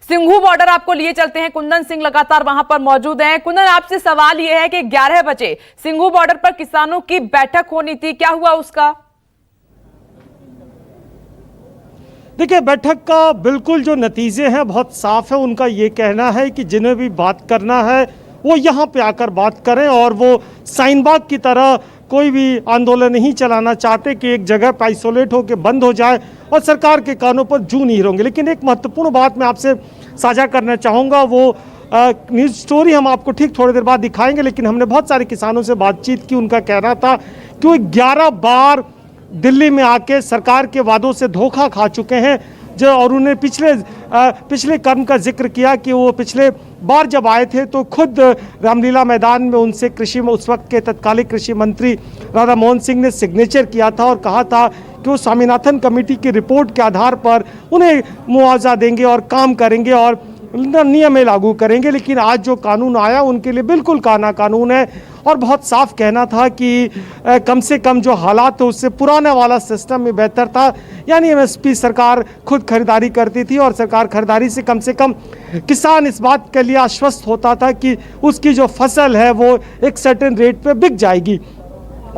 Singhu border आपको लिए चलते हैं। कुंदन सिंह लगातार वहां पर मौजूद हैं। कुंदन, आपसे सवाल यह है कि 11 बजे सिंघू बॉर्डर पर किसानों की बैठक होनी थी, क्या हुआ उसका? देखिए, बैठक का बिल्कुल जो नतीजे हैं बहुत साफ है। उनका ये कहना है कि जिन्हें भी बात करना है वो यहाँ पे आकर बात करें और वो साइनबाग की तरह कोई भी आंदोलन नहीं चलाना चाहते कि एक जगह पर आइसोलेट होकर बंद हो जाए और सरकार के कानों पर जू नहीं होंगे। लेकिन एक महत्वपूर्ण बात मैं आपसे साझा करना चाहूँगा, वो न्यूज़ स्टोरी हम आपको ठीक थोड़ी देर बाद दिखाएंगे। लेकिन हमने बहुत सारे किसानों से बातचीत की, उनका कहना था कि वो 11 बार दिल्ली में आके सरकार के वादों से धोखा खा चुके हैं जो, और उन्हें पिछले कर्म का जिक्र किया कि वो पिछले बार जब आए थे तो खुद रामलीला मैदान में उनसे कृषि में उस वक्त के तत्कालीन कृषि मंत्री राधा मोहन सिंह ने सिग्नेचर किया था और कहा था कि वो स्वामीनाथन कमेटी की रिपोर्ट के आधार पर उन्हें मुआवजा देंगे और काम करेंगे और नियम लागू करेंगे। लेकिन आज जो कानून आया उनके लिए बिल्कुल काना कानून है और बहुत साफ कहना था कि कम से कम जो हालात थे उससे पुराना वाला सिस्टम में बेहतर था। यानी एमएसपी सरकार खुद खरीदारी करती थी और सरकार खरीदारी से कम किसान इस बात के लिए आश्वस्त होता था कि उसकी जो फसल है वो एक सर्टेन रेट पे बिक जाएगी।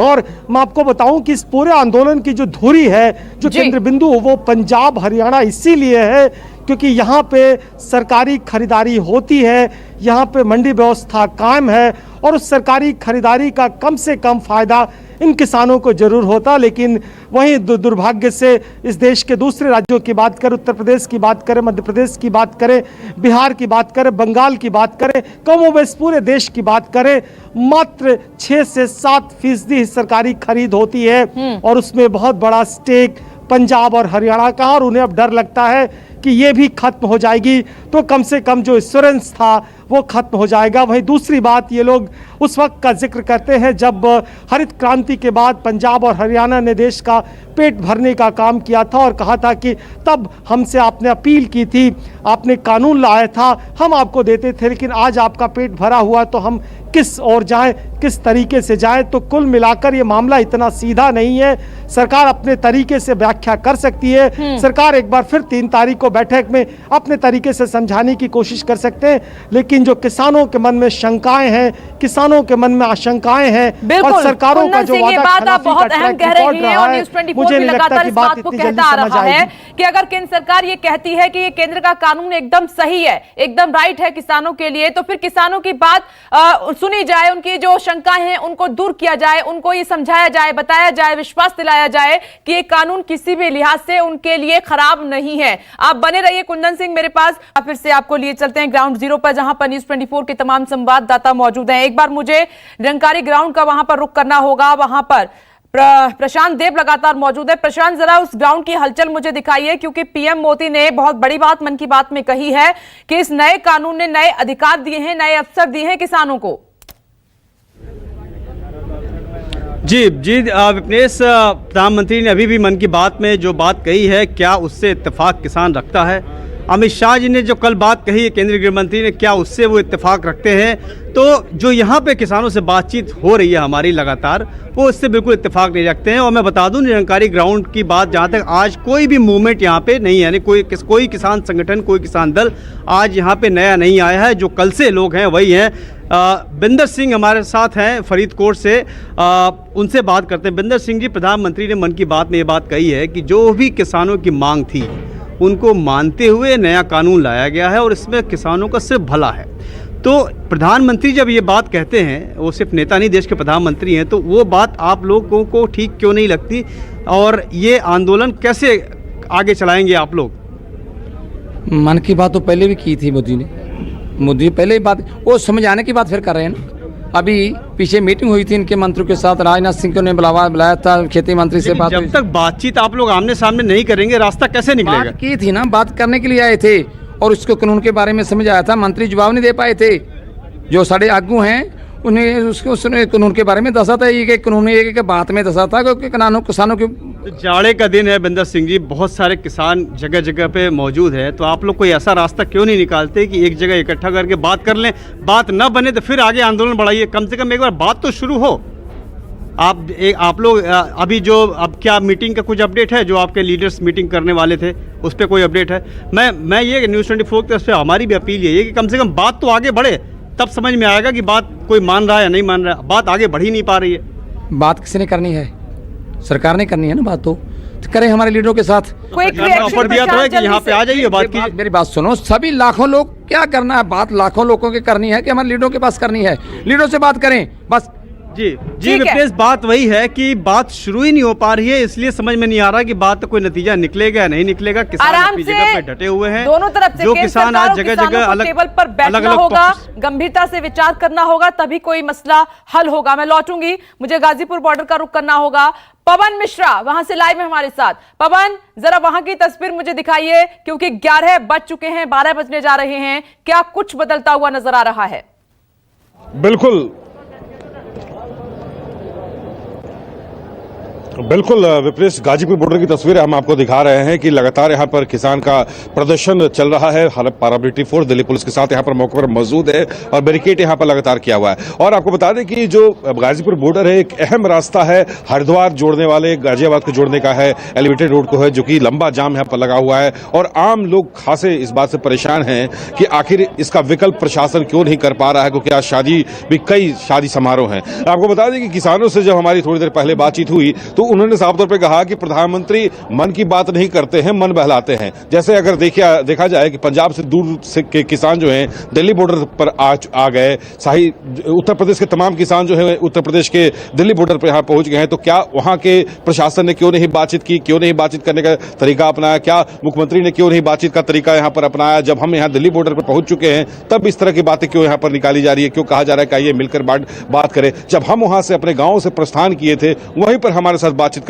और मैं आपको बताऊं कि इस पूरे आंदोलन की जो धुरी है, जो केंद्र बिंदु, वो पंजाब हरियाणा इसीलिए है क्योंकि यहाँ पे सरकारी खरीदारी होती है, यहाँ पे मंडी व्यवस्था कायम है और उस सरकारी खरीदारी का कम से कम फायदा इन किसानों को जरूर होता। लेकिन वहीं दुर्भाग्य से इस देश के दूसरे राज्यों की बात करें, उत्तर प्रदेश की बात करें, मध्य प्रदेश की बात करें, बिहार की बात करें, बंगाल की बात करें, कमोबेश पूरे देश की बात करें, मात्र 6 से 7% सरकारी खरीद होती है और उसमें बहुत बड़ा स्टेक पंजाब और हरियाणा का। और उन्हें अब डर लगता है कि ये भी खत्म हो जाएगी तो कम से कम जो इंश्योरेंस था वो खत्म हो जाएगा। वहीं दूसरी बात, ये लोग उस वक्त का जिक्र करते हैं जब हरित क्रांति के बाद पंजाब और हरियाणा ने देश का पेट भरने का काम किया था और कहा था कि तब हमसे आपने अपील की थी, आपने कानून लाया था, हम आपको देते थे, लेकिन आज आपका पेट भरा हुआ तो हम किस ओर जाएं, किस तरीके से जाएं। तो कुल मिलाकर ये मामला इतना सीधा नहीं है। सरकार अपने तरीके से व्याख्या कर सकती है। सरकार एक बार फिर 3 तारीख को बैठक में अपने तरीके से समझाने की कोशिश कर सकते हैं। लेकिन जो किसानों के मन में शंकाएं हैं, किसानों के मन में आशंकाएं हैं और सरकारों का जो वादा बहुत अहम कह रही है और न्यूज़ 24 भी लगातार इस बात को कहता आ रहा है कि अगर केंद्र सरकार ये कहती है कि ये केंद्र का कानून एकदम सही है, एकदम राइट है किसानों के लिए, तो फिर किसानों की बात सुनी जाए, उनकी जो शंकाएं हैं उनको दूर किया जाए, उनको ये समझाया जाए, बताया जाए, विश्वास दिलाया जाए कि ये कानून किसी भी लिहाज से उनके लिए खराब नहीं है। आप बने रहिए कुंदन सिंह मेरे पास। फिर से आपको लिए चलते हैं ग्राउंड जीरो पर, जहां पर न्यूज़ 24 के तमाम संवाददाता मौजूद हैं। एक बार मुझे निरंकारी ग्राउंड का वहां पर रुख करना होगा। वहां पर प्रशांत देव लगातार मौजूद है। प्रशांत, जरा उस ग्राउंड की हलचल मुझे दिखाइए, क्योंकि पीएम मोदी ने बहुत बड़ी बात मन की बात में कही है कि इस नए कानून ने नए अधिकार दिए हैं, नए अवसर दिए हैं किसानों को। जी विपनेश, प्रधानमंत्री ने अभी भी मन की बात में जो बात कही है, क्या उससे इत्तेफाक किसान रखता है? अमित शाह जी ने जो कल बात कही है केंद्रीय गृह मंत्री ने, क्या उससे वो इत्तेफाक रखते हैं? तो जो यहाँ पे किसानों से बातचीत हो रही है हमारी लगातार, वो इससे बिल्कुल इत्तेफाक नहीं रखते हैं। और मैं बता दूं, निरंकारी ग्राउंड की बात जहाँ तक, आज कोई भी मूवमेंट यहाँ पे नहीं है, यानी कोई किसान संगठन, कोई किसान दल आज यहाँ पे नया नहीं आया है। जो कल से लोग हैं वही हैं। बिंदर सिंह हमारे साथ हैं फरीदकोट से, उनसे बात करते हैं। बिंदर सिंह जी, प्रधानमंत्री ने मन की बात में ये बात कही है कि जो भी किसानों की मांग थी उनको मानते हुए नया कानून लाया गया है और इसमें किसानों का सिर्फ भला है। तो प्रधानमंत्री जब ये बात कहते हैं, वो सिर्फ नेता नहीं, देश के प्रधानमंत्री हैं, तो वो बात आप लोगों को ठीक क्यों नहीं लगती? और ये आंदोलन कैसे आगे चलाएंगे आप लोग? मन की बात तो पहले भी की थी मोदी पहले ही बात, वो समझाने की बात फिर कर रहे हैं ना। अभी पीछे मीटिंग हुई थी इनके मंत्रियों के साथ, राजनाथ सिंह को ने बुलाया था, खेती मंत्री से बात। जब तक बातचीत आप लोग आमने सामने नहीं करेंगे, रास्ता कैसे निकलेगा? बात की थी ना, बात करने के लिए आए थे और उसको कानून के बारे में समझाया था। मंत्री जवाब नहीं दे पाए थे, जो साढ़े आगू हैं उन्हें उसने कानून के बारे में दसा था, ये कानून एक बात में दसा था क्योंकि किसानों के जाड़े का दिन है बिंदर सिंह जी, बहुत सारे किसान जगह जगह पे मौजूद है, तो आप लोग कोई ऐसा रास्ता क्यों नहीं निकालते कि एक जगह इकट्ठा करके बात कर लें? बात न बने तो फिर आगे आंदोलन बढ़ाइए, कम से कम एक बार बात तो शुरू हो। आप लोग अभी जो अब क्या मीटिंग का कुछ अपडेट है, जो आपके लीडर्स मीटिंग करने वाले थे उस पर कोई अपडेट है? मैं ये न्यूज़ 24 की तरफ से हमारी भी अपील यही है कि कम से कम बात तो आगे बढ़े, तब समझ में आएगा कि बात कोई मान रहा है या नहीं मान रहा है। बात आगे बढ़ ही नहीं पा रही है। बात किसने करनी है? सरकार ने करनी है ना बात, तो करें हमारे लीडरों के साथ। ऑफर दिया तो है कि यहाँ पे आ जाइए, बात कीजिए। मेरी बात सुनो, सभी लाखों लोग क्या करना है, बात लाखों लोगों की करनी है कि हमारे लीडरों के पास करनी है, लीडरों से बात करें बस। जी विप्रेश, बात वही है कि बात शुरू ही नहीं हो पा रही है, इसलिए समझ में नहीं आ रहा कि बात कोई नतीजा निकलेगा या नहीं निकलेगा। किसान अपनी जगह पे डटे हुए हैं, दोनों तरफ से जो किसान आज जगह जगह अलग टेबल पर बैठना होगा, गंभीरता से विचार करना होगा, तभी कोई मसला हल होगा। मैं लौटूंगी, मुझे गाजीपुर बॉर्डर का रुख करना होगा। पवन मिश्रा वहां से लाइव है हमारे साथ। पवन, जरा वहां की तस्वीर मुझे दिखाइए, क्योंकि 11 बज चुके हैं, 12 बजने जा रहे हैं। क्या कुछ बदलता हुआ नजर आ रहा है? बिल्कुल विप्रेश, गाजीपुर बॉर्डर की तस्वीरें हम आपको दिखा रहे हैं कि लगातार यहां पर किसान का प्रदर्शन चल रहा है। पैरामिलिट्री फोर्स दिल्ली पुलिस के साथ यहां पर मौके पर मौजूद है और बैरिकेड यहां पर लगातार किया हुआ है। और आपको बता दें कि जो गाजीपुर बॉर्डर है एक अहम रास्ता है, हरिद्वार जोड़ने वाले, गाजियाबाद को जोड़ने का है, एलिवेटेड रोड को है, जो कि लंबा जाम यहां पर लगा हुआ है। और आम लोग खासे इस बात से परेशान हैं कि आखिर इसका विकल्प प्रशासन क्यों नहीं कर पा रहा है, क्योंकि आज शादी भी कई शादी समारोह हैं। आपको बता दें कि किसानों से जब हमारी थोड़ी देर पहले बातचीत हुई तो उन्होंने साफ तौर पे कहा कि प्रधानमंत्री मन की बात नहीं करते हैं, मन बहलाते हैं। जैसे अगर देखा जाए कि पंजाब से दूर से के किसान जो हैं दिल्ली बॉर्डर पर आ गए, उत्तर प्रदेश के तमाम किसान जो है उत्तर प्रदेश के दिल्ली बॉर्डर पर यहां पहुंच गए हैं, तो क्या वहां के प्रशासन ने क्यों नहीं बातचीत की, क्यों नहीं बातचीत करने का तरीका अपनाया, क्या मुख्यमंत्री ने क्यों नहीं बातचीत का तरीका यहां पर अपनाया? जब हम यहां दिल्ली बॉर्डर पर पहुंच चुके हैं तब इस तरह की बातें क्यों यहां पर निकाली जा रही है? क्यों कहा जा रहा है कि आइए मिलकर बात करें? जब हम वहां से अपने गांव से प्रस्थान किए थे वहीं पर हमारे साथ बातचीत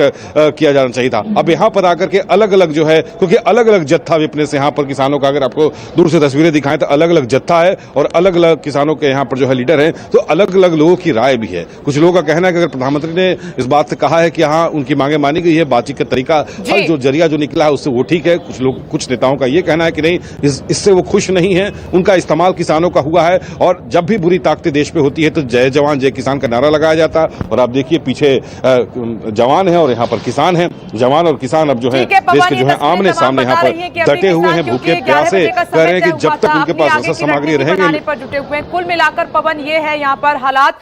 किया जाना चाहिए था। अब यहां पर आकर के अलग अलग जो है, क्योंकि अलग अलग जत्था विपनेस यहां पर किसानों का, अगर आपको दूर से तस्वीरें दिखाएं तो अलग अलग जत्था है और अलग अलग किसानों के यहां पर जो है लीडर हैं, तो अलग अलग लोगों की राय भी है। कुछ लोगों का कहना है कि अगर प्रधानमंत्री ने इस बात से कहा है कि हाँ उनकी मांगे मानी गई है, बातचीत का तरीका, हल जो जरिया जो निकला है उससे वो ठीक है। कुछ नेताओं का ये कहना है कि नहीं, इससे वो खुश नहीं है, उनका इस्तेमाल किसानों का हुआ है। और जब भी बुरी ताकतें देश पे होती है तो जय जवान जय किसान का नारा लगाया जाता है। और आप देखिए पीछे जवान है और यहाँ पर किसान है। जवान और किसान अब जो है देश के जो है आमने सामने यहाँ पर डटे हुए हैं, भूखे प्यासे, कह रहे हैं कि जब तक उनके पास ऐसा सामग्री रहेगी। पर जुटे हुए हैं। कुल मिलाकर पवन ये है यहाँ पर हालात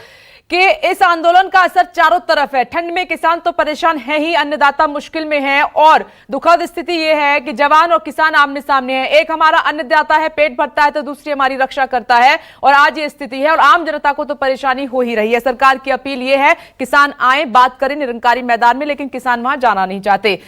कि इस आंदोलन का असर चारों तरफ है। ठंड में किसान तो परेशान है ही, अन्नदाता मुश्किल में है और दुखद स्थिति यह है कि जवान और किसान आमने सामने हैं। एक हमारा अन्नदाता है, पेट भरता है, तो दूसरी हमारी रक्षा करता है और आज ये स्थिति है और आम जनता को तो परेशानी हो ही रही है। सरकार की अपील यह है, किसान आए, बात करें निरंकारी मैदान में, लेकिन किसान वहां जाना नहीं चाहते।